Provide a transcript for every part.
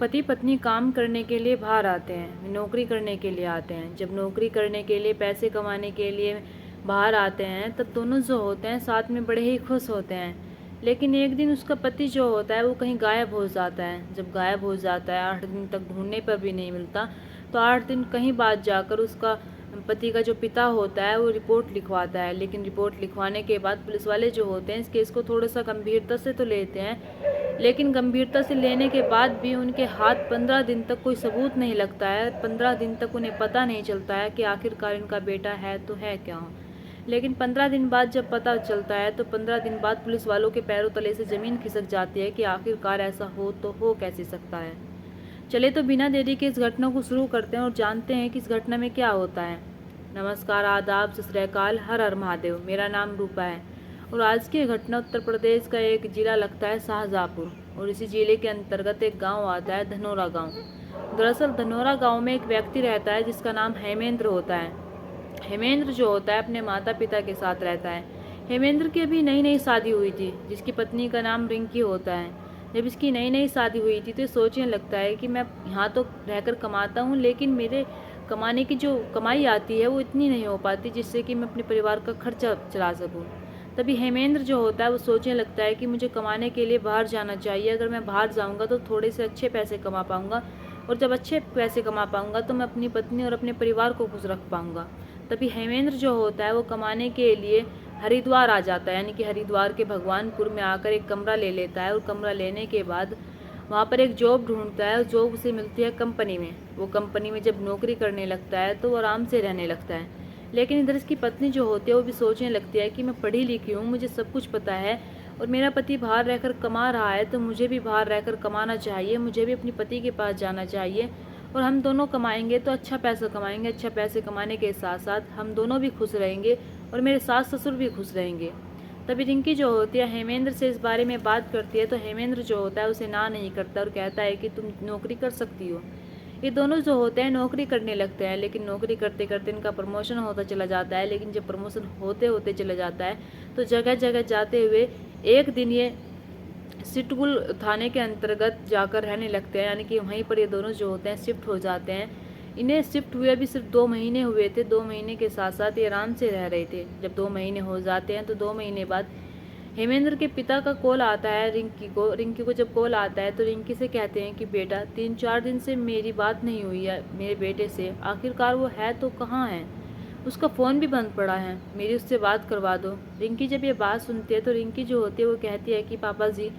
पति पत्नी काम करने के लिए बाहर आते हैं, नौकरी करने के लिए आते हैं। जब नौकरी करने के लिए, पैसे कमाने के लिए बाहर आते हैं, तब दोनों जो होते हैं साथ में बड़े ही खुश होते हैं। लेकिन एक दिन उसका पति जो होता है वो कहीं गायब हो जाता है। जब गायब हो जाता है, 8 दिन तक ढूंढने पर भी नहीं मिलता, तो 8 दिन कहीं बाद जाकर उसका पति का जो पिता होता है वो रिपोर्ट लिखवाता है। लेकिन रिपोर्ट लिखवाने के बाद पुलिस वाले जो होते हैं इस केस को थोड़ा सा गंभीरता से तो लेते हैं, लेकिन गंभीरता से लेने के बाद भी उनके हाथ 15 दिन तक कोई सबूत नहीं लगता है। 15 दिन तक उन्हें पता नहीं चलता है कि आखिरकार इनका बेटा है तो है क्या। लेकिन 15 दिन बाद जब पता चलता है तो 15 दिन बाद पुलिस वालों के पैरों तले से ज़मीन खिसक जाती है कि आखिरकार ऐसा हो तो हो कैसे सकता है। चले तो बिना देरी के इस घटना को शुरू करते हैं और जानते हैं कि इस घटना में क्या होता है। नमस्कार, आदाब, सत श्री अकाल, हर हर महादेव। मेरा नाम रूपा है और आज की घटना उत्तर प्रदेश का एक जिला लगता है शाहजहाँपुर, और इसी जिले के अंतर्गत एक गांव आता है धनोरा गांव। दरअसल धनोरा गांव में एक व्यक्ति रहता है जिसका नाम हेमेंद्र होता है। हेमेंद्र जो होता है अपने माता पिता के साथ रहता है। हेमेंद्र की अभी नई नई शादी हुई थी, जिसकी पत्नी का नाम रिंकी होता है। जब इसकी नई नई शादी हुई थी तो सोचने लगता है कि मैं यहाँ तो रहकर कमाता हूँ, लेकिन मेरे कमाने की जो कमाई आती है वो इतनी नहीं हो पाती जिससे कि मैं अपने परिवार का खर्चा चला सकूँ। तभी हेमेंद्र जो होता है वो सोचने लगता है कि मुझे कमाने के लिए बाहर जाना चाहिए। अगर मैं बाहर जाऊँगा तो थोड़े से अच्छे पैसे कमा पाऊँगा, और जब अच्छे पैसे कमा पाऊँगा तो मैं अपनी पत्नी और अपने परिवार को खुश रख पाऊँगा। तभी हेमेंद्र जो होता है वो कमाने के लिए हरिद्वार आ जाता है, यानी कि हरिद्वार के भगवानपुर में आकर एक कमरा ले लेता है। और कमरा लेने के बाद वहाँ पर एक जॉब ढूंढता है और जॉब उसे मिलती है कंपनी में। वो कंपनी में जब नौकरी करने लगता है तो वो आराम से रहने लगता है। लेकिन इधर इसकी पत्नी जो होती है वो भी सोचने लगती है कि मैं पढ़ी लिखी हूँ, मुझे सब कुछ पता है, और मेरा पति बाहर रहकर कमा रहा है तो मुझे भी बाहर रहकर कमाना चाहिए, मुझे भी अपने पति के पास जाना चाहिए, और हम दोनों कमाएंगे तो अच्छा पैसा कमाएंगे। अच्छा पैसे कमाने के साथ साथ हम दोनों भी खुश रहेंगे और मेरे सास ससुर भी खुश रहेंगे। तभी रिंकी जो होती है हेमेंद्र से इस बारे में बात करती है, तो हेमेंद्र जो होता है उसे ना नहीं करता और कहता है कि तुम नौकरी कर सकती हो। ये दोनों जो होते हैं नौकरी करने लगते हैं, लेकिन नौकरी करते करते इनका प्रमोशन होता चला जाता है। लेकिन जब प्रमोशन होते होते चला जाता है तो जगह जगह जाते हुए एक दिन ये सिटकुल थाने के अंतर्गत जाकर रहने लगते हैं, यानी कि वहीं पर ये दोनों जो होते हैं शिफ्ट हो जाते हैं। इन्हें शिफ्ट हुए अभी सिर्फ 2 महीने हुए थे। 2 महीने के साथ साथ ये आराम से रह रहे थे। जब 2 महीने हो जाते हैं तो 2 महीने बाद हेमेंद्र के पिता का कॉल आता है रिंकी को जब कॉल आता है तो रिंकी से कहते हैं कि बेटा 3-4 दिन से मेरी बात नहीं हुई है मेरे बेटे से, आखिरकार वो है तो कहाँ है, उसका फ़ोन भी बंद पड़ा है, मेरी उससे बात करवा दो। रिंकी जब ये बात सुनती है तो रिंकी जो होती है वो कहती है कि पापा जी,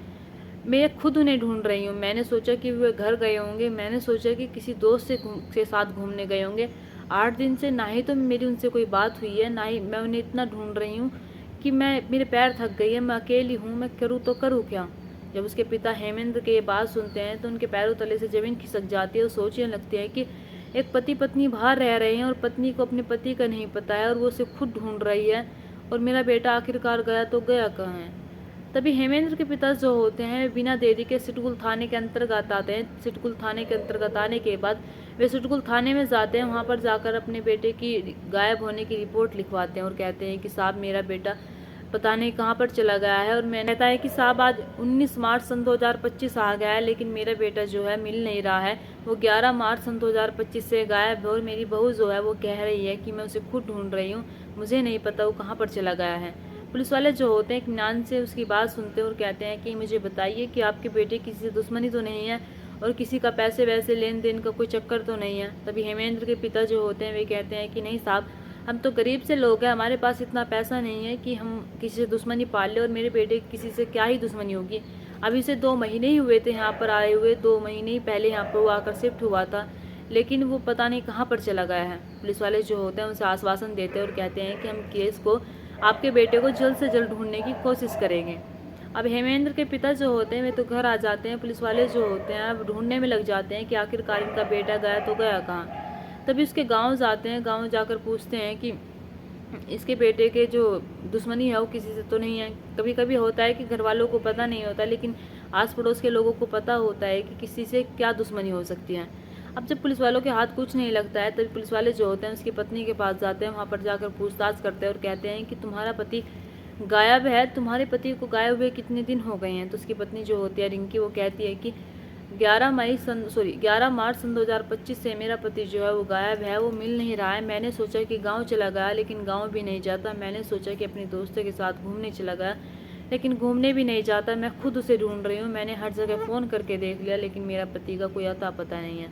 मैं खुद उन्हें ढूंढ रही हूँ। मैंने सोचा कि वे घर गए होंगे, मैंने सोचा कि किसी दोस्त से साथ घूमने गए होंगे। 8 दिन से ना ही तो मेरी उनसे कोई बात हुई है, ना ही मैं उन्हें इतना ढूंढ रही हूँ कि मेरे पैर थक गई है, मैं अकेली हूँ, मैं करूँ तो करूँ क्या। जब उसके पिता हेमेंद्र के ये बात सुनते हैं तो उनके पैरों तले से ज़मीन खिसक जाती है और सोचने लगती है कि एक पति पत्नी बाहर रह रहे हैं और पत्नी को अपने पति का नहीं पता है और वो उसे खुद ढूंढ रही है, और मेरा बेटा आखिरकार गया तो गया कहाँ है। तभी हेमेंद्र के पिता जो होते हैं बिना देरी के सिटकुल थाने के अंतर्गत आते हैं। सिटकुल थाने के अंतर्गत आने के बाद वे सिटकुल थाने में जाते हैं। वहाँ पर जाकर अपने बेटे की गायब होने की रिपोर्ट लिखवाते हैं और कहते हैं कि साहब मेरा बेटा पता नहीं कहाँ पर चला गया है। और मैंने कहता है कि साहब आज 19 मार्च सन 2025 आ गया है, लेकिन मेरा बेटा जो है मिल नहीं रहा है। वो 11 मार्च सन 2025 से गायब है और मेरी बहू जो है वो कह रही है कि मैं उसे खुद ढूंढ रही हूँ, मुझे नहीं पता वो कहाँ पर चला गया है। पुलिस वाले जो होते हैं इत्मीनान से उसकी बात सुनते हैं और कहते हैं कि मुझे बताइए कि आपके बेटे किसी से दुश्मनी तो नहीं है और किसी का पैसे वैसे लेन देन का कोई चक्कर तो नहीं है। तभी हेमेंद्र के पिता जो होते हैं वे कहते हैं कि नहीं साहब, हम तो गरीब से लोग हैं, हमारे पास इतना पैसा नहीं है कि हम किसी से दुश्मनी पाल ले, और मेरे बेटे किसी से क्या ही दुश्मनी होगी। अभी से 2 महीने ही हुए थे यहाँ पर आए हुए, 2 महीने ही पहले यहाँ पर वो आकर शिफ्ट हुआ था, लेकिन वो पता नहीं कहाँ पर चला गया है। पुलिस वाले जो होते हैं उनसे आश्वासन देते हैं और कहते हैं कि हम केस को आपके बेटे को जल्द से जल्द ढूंढने की कोशिश करेंगे। अब हेमेंद्र के पिता जो होते हैं वे तो घर आ जाते हैं। पुलिस वाले जो होते हैं अब ढूंढने में लग जाते हैं कि आखिरकार इनका बेटा गया तो गया कहाँ। तभी उसके गांव जाते हैं। गांव जाकर पूछते हैं कि इसके बेटे के जो दुश्मनी है वो किसी से तो नहीं है। कभी कभी होता है कि घर वालों को पता नहीं होता, लेकिन आस पड़ोस के लोगों को पता होता है कि किसी से क्या दुश्मनी हो सकती है। अब जब पुलिस वालों के हाथ कुछ नहीं लगता है तभी पुलिस वाले जो होते हैं उसकी पत्नी के पास जाते हैं। वहाँ पर जाकर पूछताछ करते हैं और कहते हैं कि तुम्हारा पति गायब है, तुम्हारे पति को गायब हुए कितने दिन हो गए हैं। तो उसकी पत्नी जो होती है रिंकी वो कहती है कि 11 मार्च सन 2025 से मेरा पति जो है वो गायब है, वो मिल नहीं रहा है। मैंने सोचा कि गांव चला गया, लेकिन गांव भी नहीं जाता। मैंने सोचा कि अपने दोस्तों के साथ घूमने चला गया, लेकिन घूमने भी नहीं जाता। मैं खुद उसे ढूंढ रही हूँ। मैंने हर जगह फ़ोन करके देख लिया, लेकिन मेरा पति का कोई अता पता नहीं है।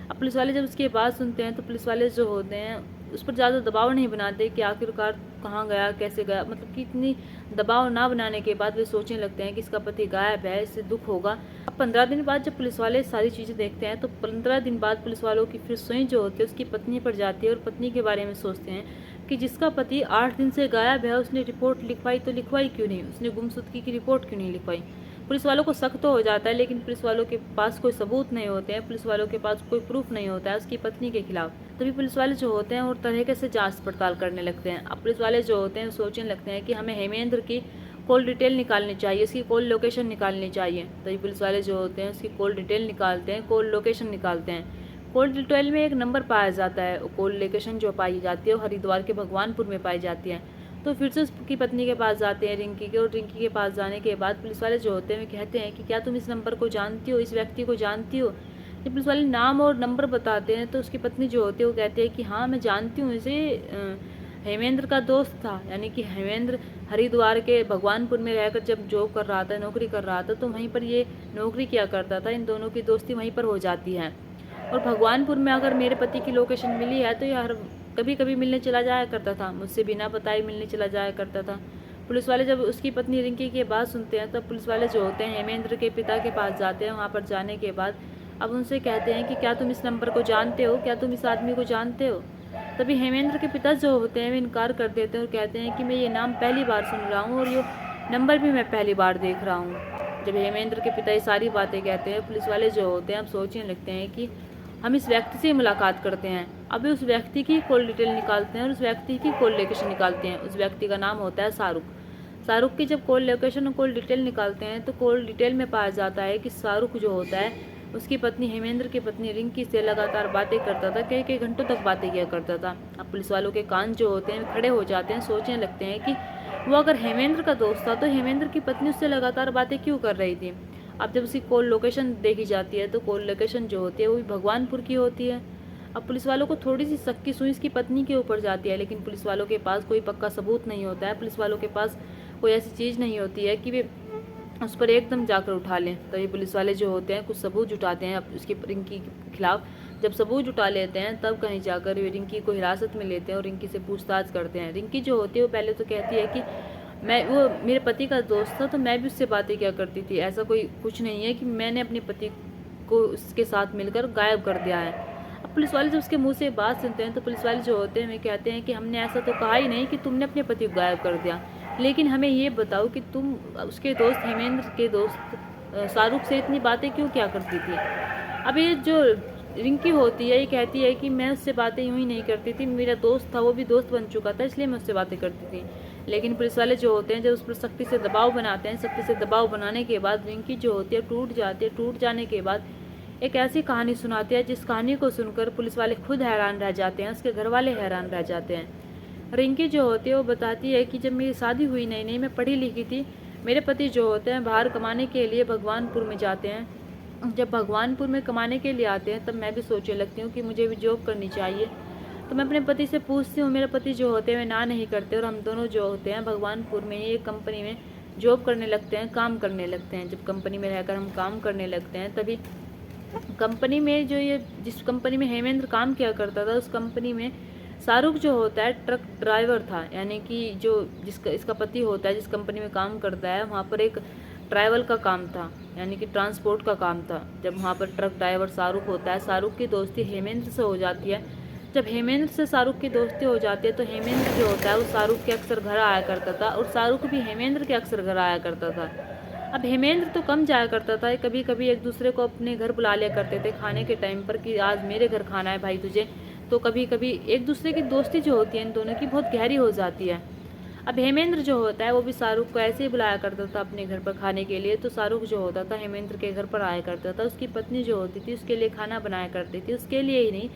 अब पुलिस वाले जब उसकी बात सुनते हैं तो पुलिस वाले जो होते हैं उस पर ज़्यादा दबाव नहीं बनाते कि आखिरकार कहाँ गया, कैसे गया, मतलब कि इतनी दबाव ना बनाने के बाद वे सोचने लगते हैं कि इसका पति गायब है, इससे दुख होगा। अब 15 दिन बाद जब पुलिस वाले सारी चीज़ें देखते हैं तो 15 दिन बाद पुलिस वालों की फिर सुई जो होती है उसकी पत्नी पर जाती है और पत्नी के बारे में सोचते हैं कि जिसका पति 8 दिन से गायब है उसने रिपोर्ट लिखवाई तो लिखवाई क्यों नहीं, उसने गुमशुदगी की रिपोर्ट क्यों नहीं लिखवाई। पुलिस वालों को शक तो हो जाता है, लेकिन पुलिस वालों के पास कोई सबूत नहीं होते हैं, पुलिस वालों के पास कोई प्रूफ नहीं होता है उसकी पत्नी के खिलाफ। तभी पुलिस वाले जो होते हैं और तरीके से जांच पड़ताल करने लगते हैं। अब पुलिस वाले जो होते हैं सोचने लगते हैं कि हमें हेमेंद्र की कॉल डिटेल निकालनी चाहिए, उसकी कॉल लोकेशन निकालनी चाहिए। तभी पुलिस वाले जो होते हैं उसकी कॉल डिटेल निकालते हैं, कॉल लोकेशन निकालते हैं। कॉल डिटेल में एक नंबर पाया जाता है, कॉल लोकेशन जो पाई जाती है वो हरिद्वार के भगवानपुर में पाई जाती है। तो फिर से उसकी पत्नी के पास जाते हैं रिंकी के, और रिंकी के पास जाने के बाद पुलिस वाले जो होते हैं कहते हैं कि क्या तुम इस नंबर को जानती हो, इस व्यक्ति को जानती हो। जब पुलिस वाले नाम और नंबर बताते हैं तो उसकी पत्नी जो होती है वो कहती है कि हाँ मैं जानती हूँ, इसे हेमेंद्र का दोस्त था। यानी कि हेमेंद्र हरिद्वार के भगवानपुर में रहकर जब जॉब कर रहा था, नौकरी कर रहा था, तो वहीं पर ये नौकरी किया करता था। इन दोनों की दोस्ती वहीं पर हो जाती है। और भगवानपुर में अगर मेरे पति की लोकेशन मिली है तो यार कभी कभी मिलने चला जाया करता था, मुझसे बिना बताए मिलने चला जाया करता था। पुलिस वाले जब उसकी पत्नी रिंकी की बात सुनते हैं तब पुलिस वाले जो होते हैं हेमेंद्र के पिता के पास जाते हैं। वहाँ पर जाने के बाद अब उनसे कहते हैं कि क्या तुम इस नंबर को जानते हो, क्या तुम इस आदमी को जानते हो। तभी हेमेंद्र के पिता जो होते हैं वे इनकार कर देते हैं और कहते हैं कि मैं ये नाम पहली बार सुन रहा हूँ और ये नंबर भी मैं पहली बार देख रहा हूँ। जब हेमेंद्र के पिता ये सारी बातें कहते हैं पुलिस वाले जो होते हैं अब सोचने लगते हैं कि हम इस व्यक्ति से मुलाकात करते हैं। अभी उस व्यक्ति की कॉल डिटेल निकालते हैं और उस व्यक्ति की कॉल लोकेशन निकालते हैं। उस व्यक्ति का नाम होता है शाहरुख। शाहरुख की जब कॉल लोकेशन और कॉल डिटेल निकालते हैं तो कॉल डिटेल में पाया जाता है कि शाहरुख जो होता है उसकी पत्नी हेमेंद्र की पत्नी रिंकी से लगातार बातें करता था, कई कई घंटों तक बातें किया करता था। अब पुलिस वालों के कान जो होते हैं खड़े हो जाते हैं, सोचने लगते हैं कि वो अगर हेमेंद्र का दोस्त था तो हेमेंद्र की पत्नी उससे लगातार बातें क्यों कर रही थी। अब जब उसकी कॉल लोकेशन देखी जाती है तो कॉल लोकेशन जो होती है वो भी भगवानपुर की होती है। अब पुलिस वालों को थोड़ी सी शक की सुई इसकी पत्नी के ऊपर जाती है, लेकिन पुलिस वालों के पास कोई पक्का सबूत नहीं होता है। पुलिस वालों के पास कोई ऐसी चीज़ नहीं होती है कि वे उस पर एकदम जाकर उठा लें। तभी पुलिस वाले जो होते हैं कुछ सबूत जुटाते हैं उसकी रिंकी के खिलाफ। जब सबूत जुटा लेते हैं तब कहीं जाकर वे रिंकी को हिरासत में लेते हैं और रिंकी से पूछताछ करते हैं। रिंकी जो होती है वो पहले तो कहती है कि वो मेरे पति का दोस्त था तो मैं भी उससे बातें क्या करती थी, ऐसा कोई कुछ नहीं है कि मैंने अपने पति को उसके साथ मिलकर गायब कर दिया है। अब पुलिस वाले जब उसके मुंह से बात सुनते हैं तो पुलिस वाले जो होते हैं वे कहते हैं कि हमने ऐसा तो कहा ही नहीं कि तुमने अपने पति को गायब कर दिया, लेकिन हमें ये बताओ कि तुम उसके दोस्त हेमेंद्र के दोस्त शाहरुख से इतनी बातें क्यों क्या करती थी। अब ये जो रिंकी होती है ये कहती है कि मैं उससे बातें यूँ ही नहीं करती थी, मेरा दोस्त था वो भी दोस्त बन चुका था इसलिए मैं उससे बातें करती थी। लेकिन पुलिस वाले जो होते हैं जब उस पर सख्ती से दबाव बनाते हैं, सख्ती से दबाव बनाने के बाद रिंकी जो होती है टूट जाती है। टूट जाने के बाद एक ऐसी कहानी सुनाती है जिस कहानी को सुनकर पुलिस वाले खुद हैरान रह जाते हैं, उसके घर वाले हैरान रह जाते हैं। रिंकी जो होती है वो बताती है कि जब मेरी शादी हुई नई नई मैं पढ़ी लिखी थी, मेरे पति जो होते हैं बाहर कमाने के लिए भगवानपुर में जाते हैं। जब भगवानपुर में कमाने के लिए आते हैं तब मैं भी सोचने लगती हूँ कि मुझे भी जॉब करनी चाहिए। तो मैं अपने पति से पूछती हूँ, मेरे पति जो होते हैं वे ना नहीं करते और हम दोनों जो होते हैं भगवानपुर में एक कंपनी में जॉब करने लगते हैं, काम करने लगते हैं। जब कंपनी में रहकर हम काम करने लगते हैं तभी कंपनी में जिस कंपनी में हेमेंद्र काम किया करता था उस कंपनी में शाहरुख जो होता है ट्रक ड्राइवर था। यानी कि जिसका इसका पति होता है जिस कंपनी में काम करता है वहाँ पर एक ट्रैवल का काम था, यानी कि ट्रांसपोर्ट का काम था। जब वहाँ पर ट्रक ड्राइवर शाहरुख होता है, शाहरुख की दोस्ती हेमेंद्र से हो जाती है। जब हेमेंद्र से शाहरुख की दोस्ती हो जाती है तो हेमेंद्र जो होता है वो शाहरुख के अक्सर घर आया करता था और शाहरुख भी हेमेंद्र के अक्सर घर आया करता था। अब हेमेंद्र तो कम जाया करता था, कभी कभी एक दूसरे को अपने घर बुला लिया करते थे खाने के टाइम पर कि आज मेरे घर खाना है भाई तुझे। तो कभी कभी एक दूसरे की दोस्ती जो होती है इन दोनों की बहुत गहरी हो जाती है। अब हेमेंद्र जो होता है वो भी शाहरुख को ऐसे ही बुलाया करता था अपने घर पर खाने के लिए। तो शाहरुख जो होता था हेमेंद्र के घर पर आया करता था, उसकी पत्नी जो होती थी उसके लिए खाना बनाया करती थी, उसके लिए ही नहीं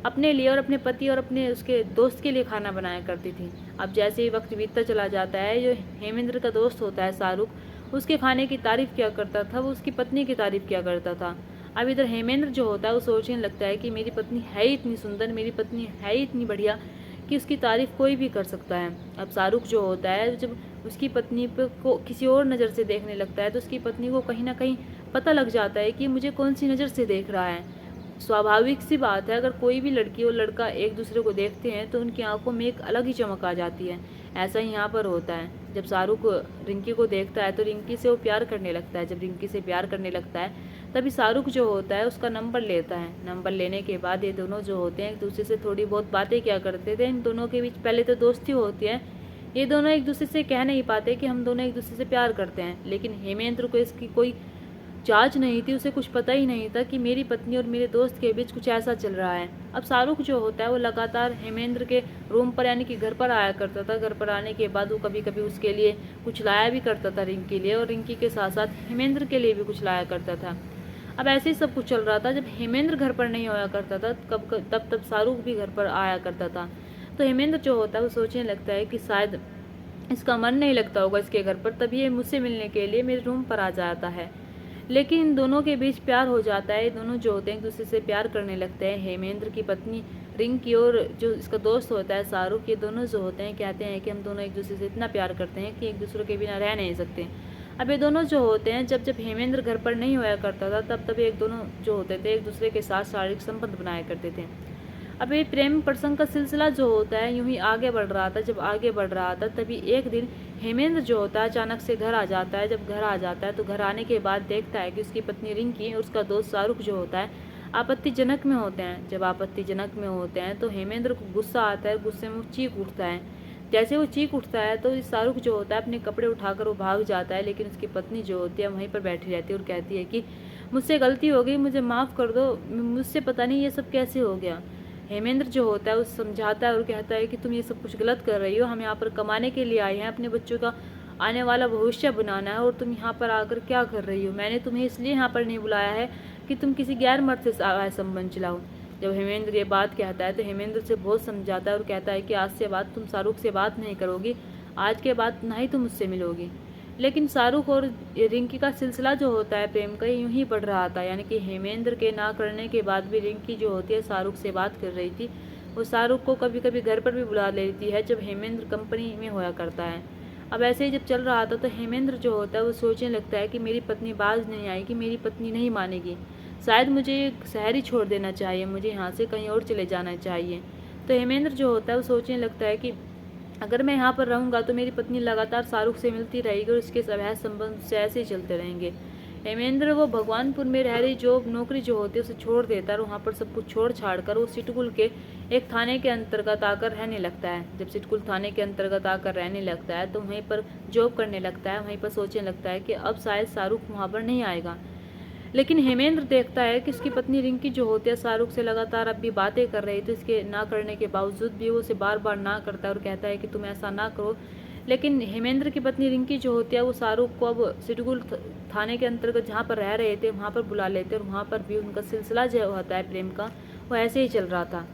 अपने लिए और अपने पति और अपने उसके दोस्त के लिए खाना बनाया करती थी। अब जैसे ही वक्त बीतता चला जाता है, जो हेमेंद्र का दोस्त होता है शाहरुख उसके खाने की तारीफ़ किया करता था, वो उसकी पत्नी की तारीफ़ किया करता था। अब इधर हेमेंद्र जो होता है वो सोचने लगता है कि मेरी पत्नी है ही इतनी सुंदर, मेरी पत्नी है ही इतनी बढ़िया कि उसकी तारीफ कोई भी कर सकता है। अब शाहरुख जो होता है जब उसकी पत्नी को किसी और नज़र से देखने लगता है तो उसकी पत्नी को कहीं ना कहीं पता लग जाता है कि मुझे कौन सी नज़र से देख रहा है। स्वाभाविक सी बात है, अगर कोई भी लड़की और लड़का एक दूसरे को देखते हैं तो उनकी आंखों में एक अलग ही चमक आ जाती है। ऐसा ही यहाँ पर होता है। जब शाहरुख रिंकी को देखता है तो रिंकी से वो प्यार करने लगता है। जब रिंकी से प्यार करने लगता है तभी शाहरुख जो होता है उसका नंबर लेता है। नंबर लेने के बाद ये दोनों जो होते हैं एक दूसरे से थोड़ी बहुत बातें क्या करते थे। इन दोनों के बीच पहले तो दोस्ती होती है। ये दोनों एक दूसरे से कह नहीं पाते कि हम दोनों एक दूसरे से प्यार करते हैं, लेकिन हेमेंद्र को इसकी कोई जांच नहीं थी। उसे कुछ पता ही नहीं था कि मेरी पत्नी और मेरे दोस्त के बीच कुछ ऐसा चल रहा है। अब शाहरुख जो होता है वो लगातार हेमेंद्र के रूम पर यानी कि घर पर आया करता था। घर पर आने के बाद वो कभी कभी उसके लिए कुछ लाया भी करता था रिंकी के लिए, और रिंकी के साथ साथ हेमेंद्र के लिए भी कुछ लाया करता था। अब ऐसे ही सब कुछ चल रहा था। जब हेमेंद्र घर पर नहीं होया करता था तब शाहरुख भी घर पर आया करता था। तो हेमेंद्र जो होता है वो सोचने लगता है कि शायद इसका मन नहीं लगता होगा इसके घर पर, तभी ये मुझसे मिलने के लिए मेरे रूम पर आ जाता है। लेकिन इन दोनों के बीच प्यार हो जाता है। दोनों जो होते हैं एक दूसरे से प्यार करने लगते हैं। हेमेंद्र की पत्नी रिंकी और जो इसका दोस्त होता है शाहरुख, ये दोनों जो होते हैं कहते हैं कि हम दोनों एक दूसरे से इतना प्यार करते हैं कि एक दूसरे के बिना रह नहीं सकते। अब ये दोनों जो होते हैं जब जब हेमेंद्र घर पर नहीं होया करता था तब एक दोनों जो होते थे एक दूसरे के साथ शारीरिक संबंध बनाया करते थे। अब ये प्रेम प्रसंग का सिलसिला जो होता है यूं ही आगे बढ़ रहा था। जब आगे बढ़ रहा था तभी एक दिन हेमेंद्र जो होता है अचानक से घर आ जाता है। जब घर आ जाता है तो घर आने के बाद देखता है कि उसकी पत्नी रिंकी और उसका दोस्त शाहरुख जो होता है आपत्तिजनक में होते हैं। जब आपत्तिजनक में होते हैं तो हेमेंद्र को गुस्सा आता है। गुस्से में वो चीख उठता है। जैसे वो चीख उठता है तो शाहरुख जो होता है अपने कपड़े उठाकर वो भाग जाता है, लेकिन उसकी पत्नी जो होती है वहीं पर बैठी रहती है और कहती है कि मुझसे गलती हो गई, मुझे माफ़ कर दो, मुझसे पता नहीं ये सब कैसे हो गया। हेमेंद्र जो होता है वो समझाता है और कहता है कि तुम ये सब कुछ गलत कर रही हो। हम यहाँ पर कमाने के लिए आए हैं, अपने बच्चों का आने वाला भविष्य बनाना है, और तुम यहाँ पर आकर क्या कर रही हो। मैंने तुम्हें इसलिए यहाँ पर नहीं बुलाया है कि तुम किसी गैर मर्द से संबंध चलाओ। जब हेमेंद्र ये बात कहता है तो हेमेंद्र से बहुत समझाता है और कहता है कि आज से बाद तुम शाहरुख से बात नहीं करोगी, आज के बाद ना ही तुम उससे मिलोगी। लेकिन शाहरुख और रिंकी का सिलसिला जो होता है प्रेम का यूं ही बढ़ रहा था। यानी कि हेमेंद्र के ना करने के बाद भी रिंकी जो होती है शाहरुख से बात कर रही थी। वो शाहरुख को कभी कभी घर पर भी बुला लेती है जब हेमेंद्र कंपनी में होया करता है। अब ऐसे ही जब चल रहा था तो हेमेंद्र जो होता है वो सोचने लगता है कि मेरी पत्नी बाज नहीं आएगी, मेरी पत्नी नहीं मानेगी, शायद मुझे शहर ही छोड़ देना चाहिए, मुझे यहाँ से कहीं और चले जाना चाहिए। तो हेमेंद्र जो होता है वो सोचने लगता है कि अगर मैं यहाँ पर रहूँगा तो मेरी पत्नी लगातार शाहरुख से मिलती रहेगी और इसके अवैध संबंध से ऐसे ही चलते रहेंगे। हेमेंद्र वो भगवानपुर में रह रही जॉब नौकरी जो होती है उसे छोड़ देता है और वहाँ पर सब कुछ छोड़ छाड़ कर वो सिटकुल के एक थाने के अंतर्गत आकर रहने लगता है। जब सिटकुल थाने के अंतर्गत आकर रहने लगता है तो वहीं पर जॉब करने लगता है। वहीं पर सोचने लगता है कि अब शायद शाहरुख वहाँ पर नहीं आएगा। लेकिन हेमेंद्र देखता है कि उसकी पत्नी रिंकी जो होती है शाहरुख से लगातार अब भी बातें कर रही थी। इसके ना करने के बावजूद भी वो उसे बार बार ना करता है और कहता है कि तुम ऐसा ना करो। लेकिन हेमेंद्र की पत्नी रिंकी जो होती है वो शाहरुख को अब सिटकुल थाने के अंतर्गत जहाँ पर रह रहे थे वहाँ पर बुला लेते और वहाँ पर भी उनका सिलसिला जो होता है प्रेम का वो ऐसे ही चल रहा था।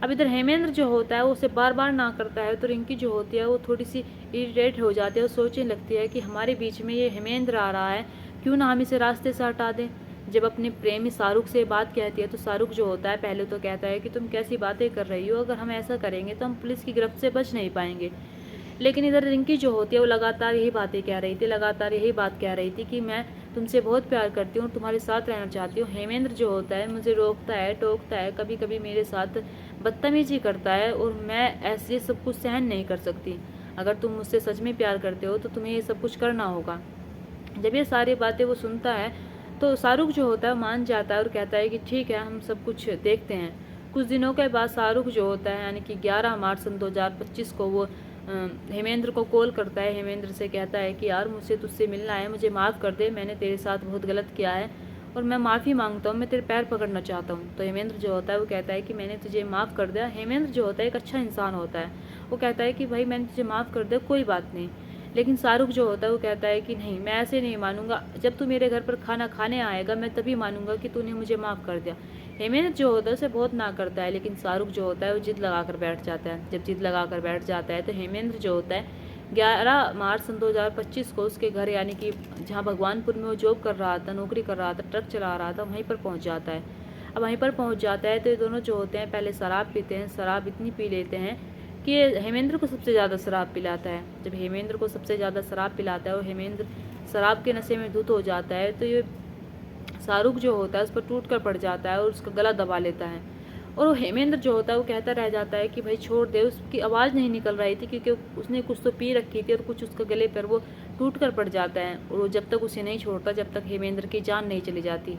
अब इधर हेमेंद्र जो होता है वो उसे बार बार ना करता है तो रिंकी जो होती है वो थोड़ी सी इरिटेट हो जाती है और सोचने लगती है कि हमारे बीच में ये हेमेंद्र आ रहा है, क्यों ना हम इसे रास्ते से हटा दें। जब अपने प्रेमी शाहरुख से बात कहती है तो शाहरुख जो होता है पहले तो कहता है कि तुम कैसी बातें कर रही हो, अगर हम ऐसा करेंगे तो हम पुलिस की गिरफ्त से बच नहीं पाएंगे। लेकिन इधर रिंकी जो होती है वो लगातार यही बातें कह रही थी, लगातार यही बात कह रही थी कि मैं तुमसे बहुत प्यार करती हूँ और तुम्हारे साथ रहना चाहती हूँ। हेमेंद्र जो होता है मुझे रोकता है, टोकता है, कभी कभी मेरे साथ बदतमीजी करता है और मैं ऐसे सब कुछ सहन नहीं कर सकती। अगर तुम मुझसे सच में प्यार करते हो तो तुम्हें ये सब कुछ करना होगा। जब ये सारी बातें वो सुनता है तो शाहरुख जो होता है मान जाता है और कहता है कि ठीक है, हम सब कुछ देखते हैं। कुछ दिनों के बाद शाहरुख जो होता है यानी कि 11 मार्च सन 2025 को वो हेमेंद्र को कॉल करता है। हेमेंद्र से कहता है कि यार मुझसे तुझसे मिलना है, मुझे माफ़ कर दे, मैंने तेरे साथ बहुत गलत किया है और मैं माफ़ी मांगता हूँ, मैं तेरे पैर पकड़ना चाहता हूँ। तो हेमेंद्र जो होता है वो कहता है कि मैंने तुझे माफ़ कर दिया। हेमेंद्र जो होता है एक अच्छा इंसान होता है, वो कहता है कि भाई मैंने तुझे माफ़ कर दिया, कोई बात नहीं। लेकिन शाहरुख जो होता है वो कहता है कि नहीं, मैं ऐसे नहीं मानूंगा, जब तू मेरे घर पर खाना खाने आएगा मैं तभी मानूंगा कि तूने मुझे माफ़ कर दिया। हेमेंद्र जो होता है उसे बहुत ना करता है, लेकिन शाहरुख जो होता है वो जिद लगा कर बैठ जाता है। जब जिद लगा कर बैठ जाता है तो हेमेंद्र जो होता है 11 मार्च सन 2025 को उसके घर यानी कि जहाँ भगवानपुर में वो जॉब कर रहा था, नौकरी कर रहा था, ट्रक चला रहा था, वहीं पर पहुँच जाता है। अब वहीं पर पहुँच जाता है तो ये दोनों जो होते हैं पहले शराब पीते हैं, शराब इतनी पी लेते हैं कि ये हेमेंद्र को सबसे ज़्यादा शराब पिलाता है। जब हेमेंद्र को सबसे ज़्यादा शराब पिलाता है और हेमेंद्र शराब के नशे में धुत हो जाता है तो ये शाहरुख जो होता है उस पर टूट कर पड़ जाता है और उसका गला दबा लेता है। और वो हेमेंद्र जो होता है वो कहता रह जाता है कि भाई छोड़ दे। उसकी आवाज़ नहीं निकल रही थी क्योंकि उसने कुछ तो पी रखी थी और कुछ उसका गले पर वो टूट कर पड़ जाता है और वो जब तक उसे नहीं छोड़ता जब तक हेमेंद्र की जान नहीं चली जाती।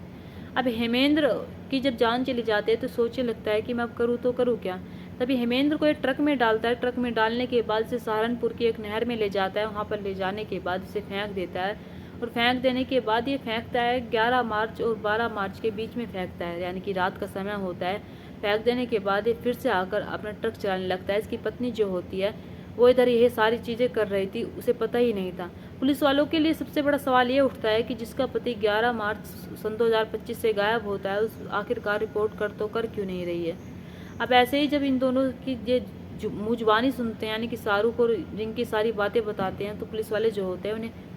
अब हेमेंद्र की जब जान चली जाती है तो सोचने लगता है कि मैं अब करूँ तो करूँ क्या। तभी हेमेंद्र को एक ट्रक में डालता है। ट्रक में डालने के बाद इसे सहारनपुर की एक नहर में ले जाता है। वहाँ पर ले जाने के बाद इसे फेंक देता है और फेंक देने के बाद ये फेंकता है 11 मार्च और 12 मार्च के बीच में फेंकता है, यानी कि रात का समय होता है। फेंक देने के बाद ये फिर से आकर अपना ट्रक चलाने लगता है। इसकी पत्नी जो होती है वो इधर ये सारी चीज़ें कर रही थी, उसे पता ही नहीं था। पुलिस वालों के लिए सबसे बड़ा सवाल ये उठता है कि जिसका पति 11 मार्च सन 2025 से गायब होता है उस आखिरकार रिपोर्ट कर क्यों नहीं रही है। अब ऐसे ही जब इन दोनों की ये मुँह जुबानी सुनते हैं, यानी कि शाहरुख और रिंकी सारी बातें बताते हैं, तो पुलिस वाले जो होते हैं उन्हें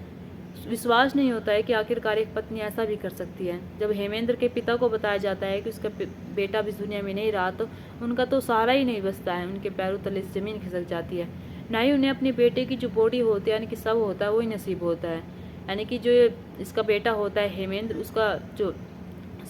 विश्वास नहीं होता है कि आखिरकार एक पत्नी ऐसा भी कर सकती है। जब हेमेंद्र के पिता को बताया जाता है कि उसका बेटा भी दुनिया में नहीं रहा तो उनका तो सहारा ही नहीं बचता है। उनके पैरों तले से ज़मीन खिसक जाती है। ना ही उन्हें अपने बेटे की जो बॉडी होती है यानी कि शव होता है वही नसीब होता है। यानी कि जो इसका बेटा होता है हेमेंद्र, उसका जो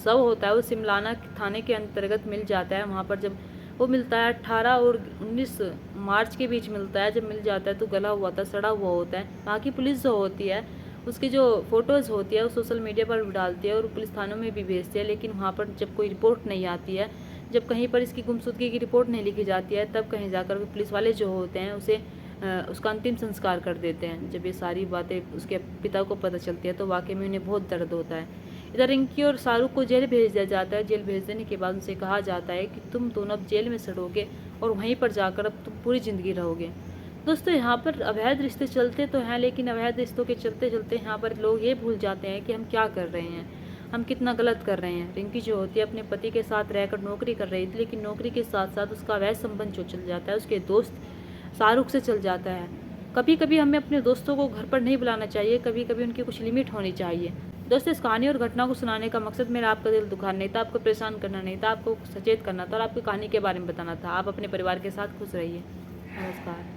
शव होता है वो सिमलाना थाने के अंतर्गत मिल जाता है। वहाँ पर जब वो मिलता है 18 और 19 मार्च के बीच मिलता है। जब मिल जाता है तो गला हुआ था, सड़ा हुआ होता है। वहाँ की पुलिस जो होती है उसकी जो फ़ोटोज़ होती है वो सोशल मीडिया पर भी डालती है और पुलिस थानों में भी भेजती है, लेकिन वहाँ पर जब कोई रिपोर्ट नहीं आती है, जब कहीं पर इसकी गुमशुदगी की रिपोर्ट नहीं लिखी जाती है, तब कहीं जाकर पुलिस वाले जो होते हैं उसे उसका अंतिम संस्कार कर देते हैं। जब ये सारी बातें उसके पिता को पता चलती है तो वाकई में उन्हें बहुत दर्द होता है। इधर रिंकी और शाहरुख को जेल भेज दिया जाता है। जेल भेज देने के बाद उनसे कहा जाता है कि तुम दोनों अब जेल में सड़ोगे और वहीं पर जाकर अब तुम पूरी ज़िंदगी रहोगे। दोस्तों यहाँ पर अवैध रिश्ते चलते तो हैं, लेकिन अवैध रिश्तों के चलते चलते यहाँ पर लोग ये भूल जाते हैं कि हम क्या कर रहे हैं, हम कितना गलत कर रहे हैं। रिंकी जो होती है अपने पति के साथ रहकर नौकरी कर रही थी, लेकिन नौकरी के साथ साथ उसका अवैध संबंध जो चल जाता है उसके दोस्त शाहरुख से चल जाता है। कभी कभी हमें अपने दोस्तों को घर पर नहीं बुलाना चाहिए, कभी कभी उनकी कुछ लिमिट होनी चाहिए। दोस्तों इस कहानी और घटना को सुनाने का मकसद मेरा आपका दिल दुखाना नहीं था, आपको परेशान करना नहीं था, आपको सचेत करना था और आपकी कहानी के बारे में बताना था। आप अपने परिवार के साथ खुश रहिए। नमस्कार।